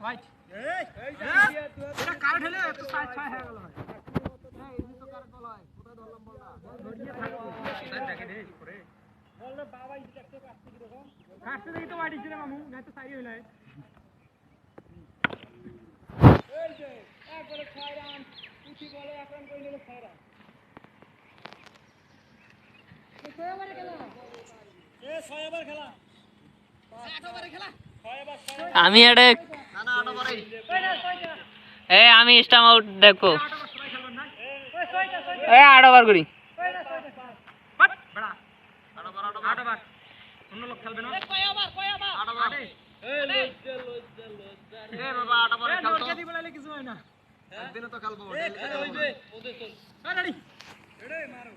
white এটা কার ঢেলে তো 6 হয়ে গেল ভাই এই তো কার বল হয় কোথায় ধরলাম বলটা ধরিয়ে থাকো দেখে দে করে বললে বাবা এই দেখতে কাটতে কি রকম কাটতে দেখি তো মাটি ছিল মামু নাই তো সাইড হইলাই এই যে এক বলে 6 রান উঠি বলে এক রান করে নিল 6 রান এ 6 ওভারে খেলা এ 6 ওভার খেলা 8 ওভারে খেলা 6 ওভার আমি এটা না না 8 ওভারে এ আমি স্টাম আউট দেখো এ 8 ওভার করি বাট বড়া 8 ওভার অন্য লোক খেলবে না কয় ওভার 8 ওভার এই লজ্জা এ বাবা 8 ওভারে খেলতো দরজা দি বলাইলে কিছু হয় না একদিনও তো খেলবো হইবে ওদের চল রেডি রেডি মারো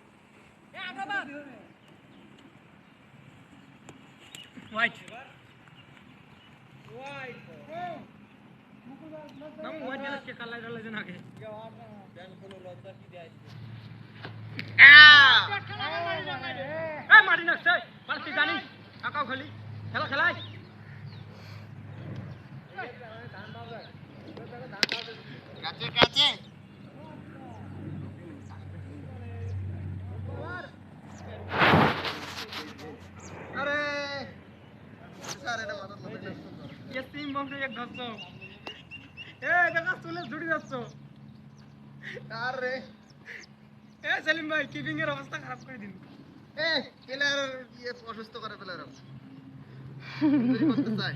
এ 8 ওভার হোয়াইট হোয়াইট নাম হোয়াইট গেলে কে কালাই রলে জন আগে ব্যান কোন লজ্জা কি দেয় এ মারি না সে পালতি জানি আকাও খালি খেলা খেলাই কাছে কাছে আরে স্যার এটা মাথা মধ্যে ये तीन बम से एक घसो ए देखा सुले जुड़ी जाच्छो কার রে ए सलीम भाई कीपिंग এর অবস্থা খারাপ করে দিন এ প্লেয়ার ইয়ে অসুস্থ করে প্লেয়ার ইনজুরি করতে চাই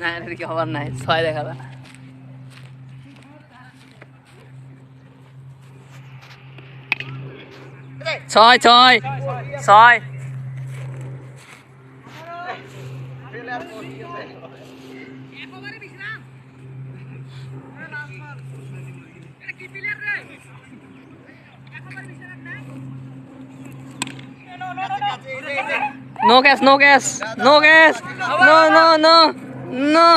না এর কি খবর নাই 6 দেখালা 6 প্লেয়ার কোচ এক ওভারে বিশ্রাম এ লাস্ট বল এটা কি প্লেয়ার রে এক ওভারে বিশ্রাম নাই no gas no